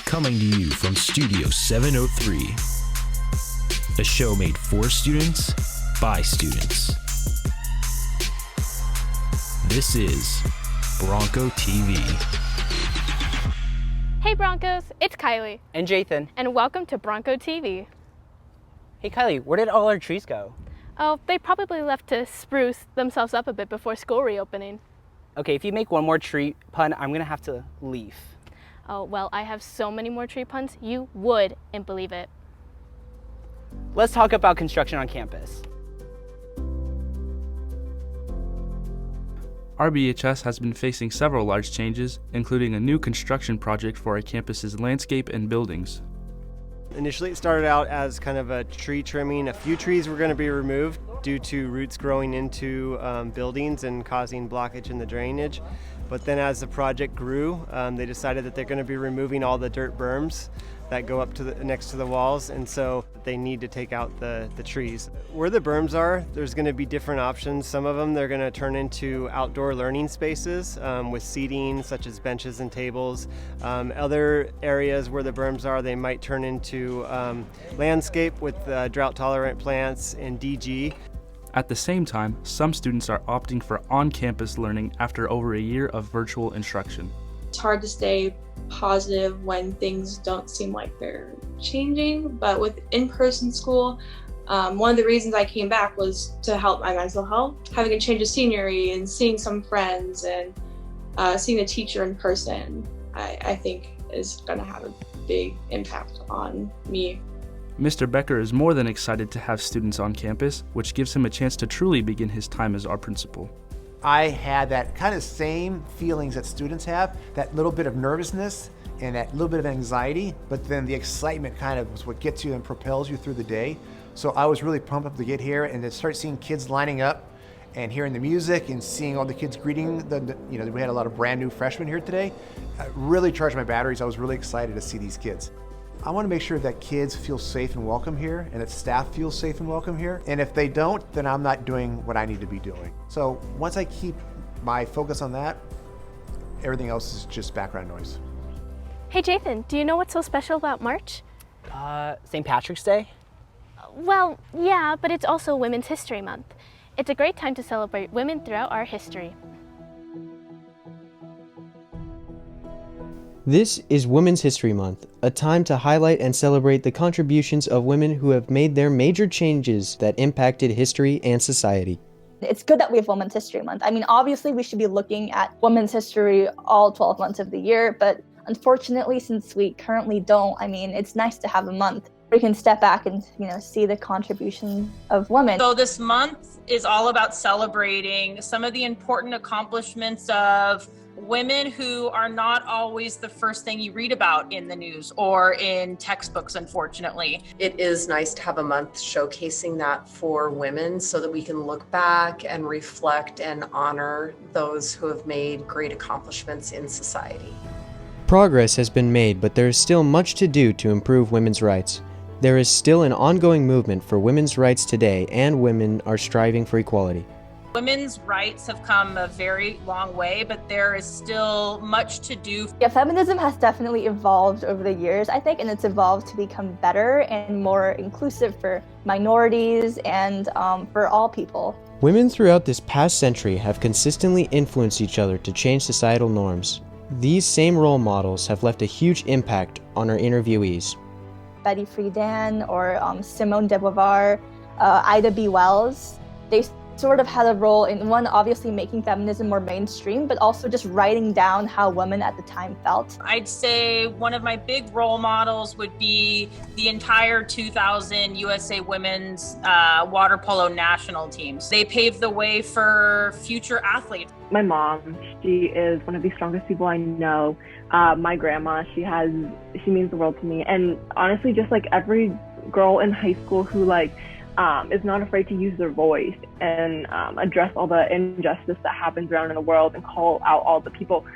Coming to you from Studio 703. A show made for students, by students. This is BroncoTV. Hey Broncos, it's Kylie. And Jathan. And welcome to BroncoTV. Hey Kylie, where did all our trees go? Oh, they probably left to spruce themselves up a bit before school reopening. Okay, if you make one more tree pun, I'm gonna have to leave. Oh, well, I have so many more tree puns, you wouldn't believe it. Let's talk about construction on campus. RBHS has been facing several large changes, including a new construction project for our campus's landscape and buildings. Initially, it started out as kind of a tree trimming. A few trees were going to be removed due to roots growing into buildings and causing blockage in the drainage. But then as the project grew, they decided that they're going to be removing all the dirt berms that go up to next to the walls, and so they need to take out the trees. Where the berms are, there's going to be different options. Some of them they're going to turn into outdoor learning spaces with seating such as benches and tables. Other areas where the berms are, they might turn into landscape with drought-tolerant plants and DG. At the same time, some students are opting for on-campus learning after over a year of virtual instruction. It's hard to stay positive when things don't seem like they're changing, but with in-person school, one of the reasons I came back was to help my mental health. Having a change of scenery and seeing some friends and seeing a teacher in person, I think is going to have a big impact on me. Mr. Becker is more than excited to have students on campus, which gives him a chance to truly begin his time as our principal. I had that kind of same feelings that students have, that little bit of nervousness and that little bit of anxiety, but then the excitement kind of is what gets you and propels you through the day. So I was really pumped up to get here and to start seeing kids lining up and hearing the music and seeing all the kids greeting we had a lot of brand new freshmen here today. I really charged my batteries. I was really excited to see these kids. I want to make sure that kids feel safe and welcome here and that staff feels safe and welcome here. And if they don't, then I'm not doing what I need to be doing. So once I keep my focus on that, everything else is just background noise. Hey Jathan, do you know what's so special about March? St. Patrick's Day? Well, yeah, but it's also Women's History Month. It's a great time to celebrate women throughout our history. This is Women's History Month, a time to highlight and celebrate the contributions of women who have made their major changes that impacted history and society. It's good that we have Women's History Month. I mean, obviously we should be looking at women's history all 12 months of the year, but unfortunately, since we currently don't, it's nice to have a month where we can step back and, see the contribution of women. So this month is all about celebrating some of the important accomplishments of women who are not always the first thing you read about in the news or in textbooks, unfortunately. It is nice to have a month showcasing that for women so that we can look back and reflect and honor those who have made great accomplishments in society. Progress has been made, but there is still much to do to improve women's rights. There is still an ongoing movement for women's rights today, and women are striving for equality. Women's rights have come a very long way, but there is still much to do. Yeah, feminism has definitely evolved over the years, I think, and it's evolved to become better and more inclusive for minorities and for all people. Women throughout this past century have consistently influenced each other to change societal norms. These same role models have left a huge impact on our interviewees. Betty Friedan or Simone de Beauvoir, Ida B. Wells, they sort of had a role in, one, obviously making feminism more mainstream, but also just writing down how women at the time felt. I'd say one of my big role models would be the entire 2000 USA Women's Water Polo national teams. They paved the way for future athletes. My mom, she is one of the strongest people I know. My grandma, she means the world to me. And honestly, just like every girl in high school who is not afraid to use their voice and address all the injustice that happens around in the world and call out all the people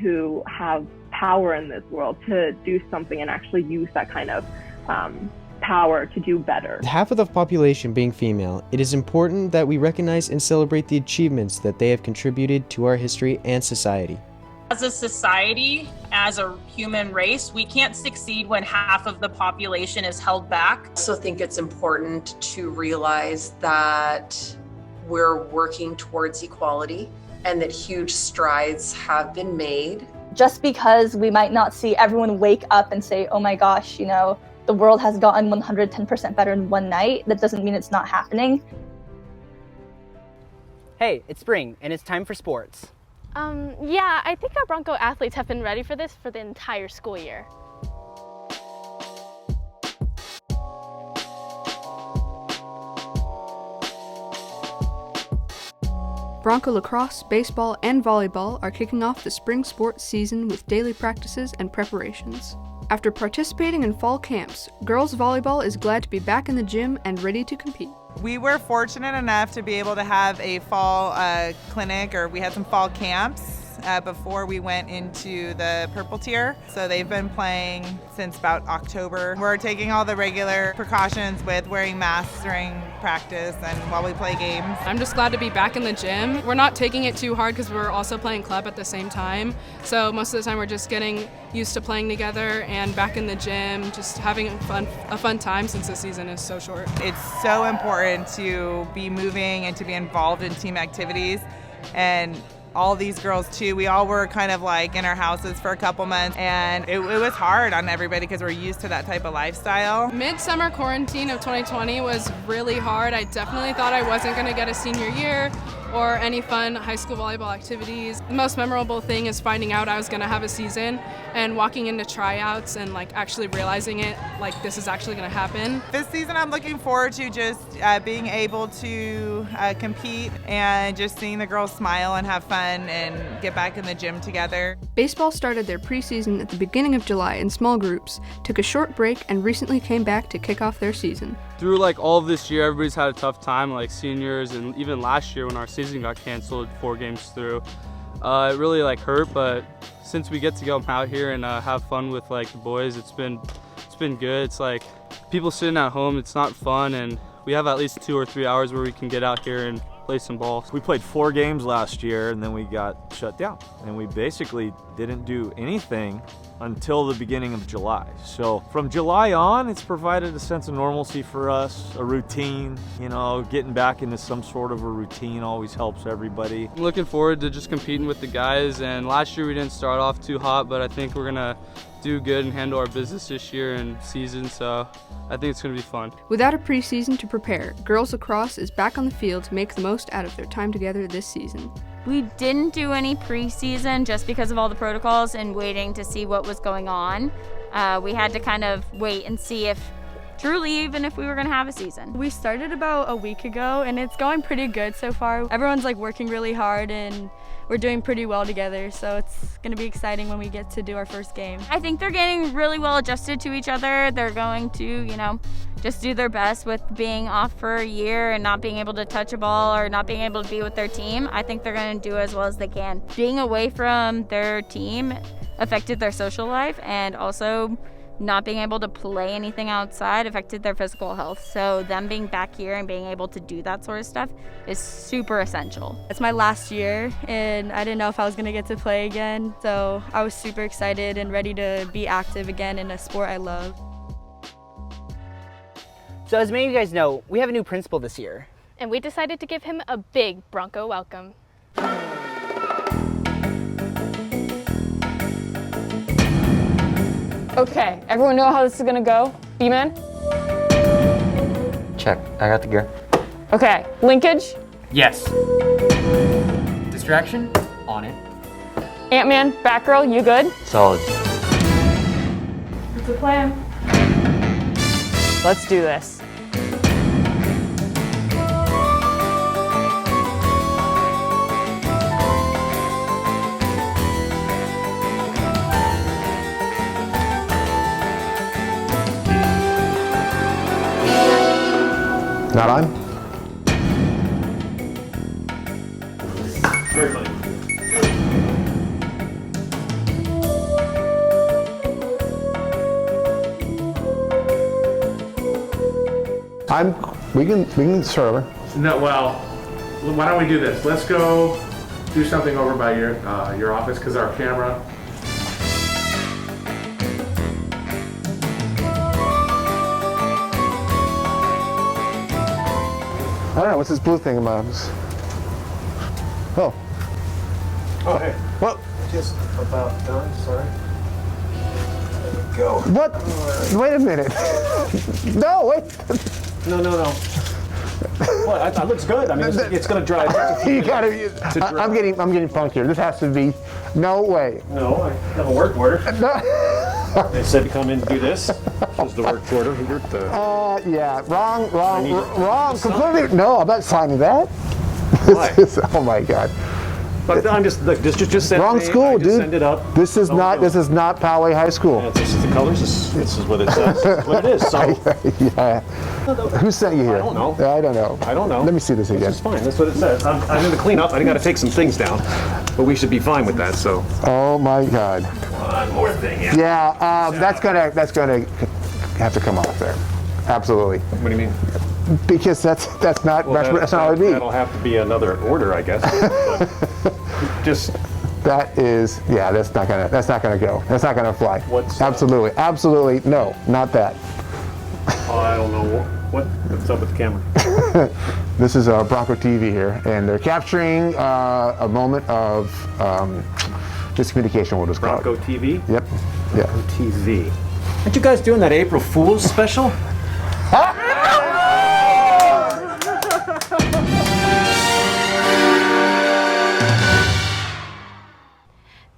who have power in this world to do something and actually use that kind of power to do better. With half of the population being female, it is important that we recognize and celebrate the achievements that they have contributed to our history and society. As a society, as a human race, we can't succeed when half of the population is held back. I also think it's important to realize that we're working towards equality and that huge strides have been made. Just because we might not see everyone wake up and say, oh my gosh, you know, the world has gotten 110% better in one night, that doesn't mean it's not happening. Hey, it's spring and it's time for sports. Yeah, I think our Bronco athletes have been ready for this for the entire school year. Bronco lacrosse, baseball, and volleyball are kicking off the spring sports season with daily practices and preparations. After participating in fall camps, girls volleyball is glad to be back in the gym and ready to compete. We were fortunate enough to be able to have a fall clinic, or we had some fall camps before we went into the purple tier. So they've been playing since about October. We're taking all the regular precautions with wearing masks during practice and while we play games. I'm just glad to be back in the gym. We're not taking it too hard because we're also playing club at the same time. So most of the time we're just getting used to playing together and back in the gym, just having a fun time since the season is so short. It's so important to be moving and to be involved in team activities. And all these girls too, we all were kind of like in our houses for a couple months, and it was hard on everybody because we're used to that type of lifestyle. Midsummer quarantine of 2020 was really hard. I definitely thought I wasn't going to get a senior year or any fun high school volleyball activities. The most memorable thing is finding out I was going to have a season and walking into tryouts and like actually realizing it, like this is actually going to happen. This season I'm looking forward to just being able to compete and just seeing the girls smile and have fun and get back in the gym together. Baseball started their preseason at the beginning of July in small groups, took a short break, and recently came back to kick off their season. Through like all of this year, everybody's had a tough time, like seniors, and even last year when our season got canceled 4 games through. It really like hurt, but since we get to go out here and have fun with like the boys, it's been good. It's like people sitting at home, it's not fun, and we have at least 2 or 3 hours where we can get out here and play some ball. We played 4 games last year and then we got shut down, and we basically didn't do anything until the beginning of July. So from July on, it's provided a sense of normalcy for us, a routine. You know, getting back into some sort of a routine always helps everybody. I'm looking forward to just competing with the guys, and last year we didn't start off too hot, but I think we're gonna do good and handle our business this year and season, so I think it's gonna be fun. Without a preseason to prepare, girls lacrosse is back on the field to make the most out of their time together this season. We didn't do any preseason just because of all the protocols and waiting to see what was going on. We had to kind of wait and see if truly even if we were going to have a season. We started about a week ago and it's going pretty good so far. Everyone's like working really hard and we're doing pretty well together, so it's going to be exciting when we get to do our first game. I think they're getting really well adjusted to each other. They're going to, you know, just do their best with being off for a year and not being able to touch a ball or not being able to be with their team. I think they're going to do as well as they can. Being away from their team affected their social life, and also not being able to play anything outside affected their physical health. So them being back here and being able to do that sort of stuff is super essential. It's my last year and I didn't know if I was going to get to play again. So I was super excited and ready to be active again in a sport I love. So as many of you guys know, we have a new principal this year. And we decided to give him a big Bronco welcome. Okay, everyone know how this is gonna go? B-Man? Check, I got the gear. Okay, linkage? Yes. Distraction? On it. Ant-Man, Batgirl, you good? Solid. What's the plan? Let's do this. Not on? Very funny. We can start over. No, well, why don't we do this? Let's go do something over by your office because our camera. I don't know, what's this blue thing in my office? Oh. Oh, hey. What? Just about done, sorry. There we go. What? Wait a minute. No, wait. No. What? It looks good. I mean, it's going to dry. You gotta. I'm getting punked here. This has to be. No way. No, I have a work order. No. They said to come in and do this. This was the work order. Yeah. Wrong. Completely. No, I'm not signing that. Oh my God. But I'm just look. Just send wrong me, school, dude. Send it up. This is not Poway High School. Yeah, this is the colors. This is what it says. This is what it is. So. Yeah. Who sent you here? I don't know. I don't know. Let me see this again. It's fine. That's what it says. I'm in the cleanup. I got to take some things down, but we should be fine with that. So. Oh my God. One more thing. Yeah. That's gonna have to come off there. Absolutely. What do you mean? Because that's not how it be. That'll have to be another order, I guess. Just that's not gonna go. That's not gonna fly. Absolutely no, not that. I don't know what's up with the camera. This is Bronco TV here, and they're capturing a moment of miscommunication. What it's called. Bronco TV. Yep. Yeah. TV. Aren't you guys doing that April Fool's special?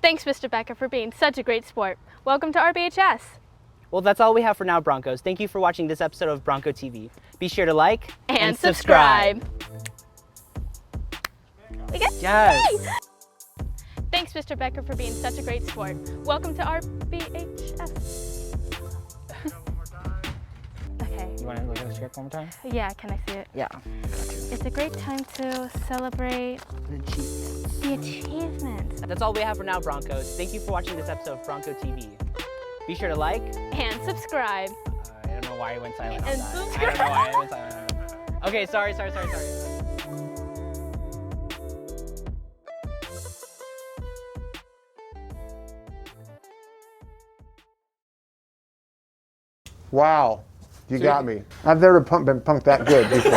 Thanks, Mr. Becker, for being such a great sport. Welcome to RBHS. Well, that's all we have for now, Broncos. Thank you for watching this episode of Bronco TV. Be sure to like and subscribe. Yes. Thanks, Mr. Becker, for being such a great sport. Welcome to RBHS. Okay. You want to look at the script one more time? Yeah, can I see it? Yeah. It's a great time to celebrate the achievements. That's all we have for now, Broncos. Thank you for watching this episode of Bronco TV. Be sure to like and subscribe. I don't know why I went silent on And that. subscribe. I don't know why I went silent on that. Okay, sorry. Wow, you got me. I've never been punked that good before.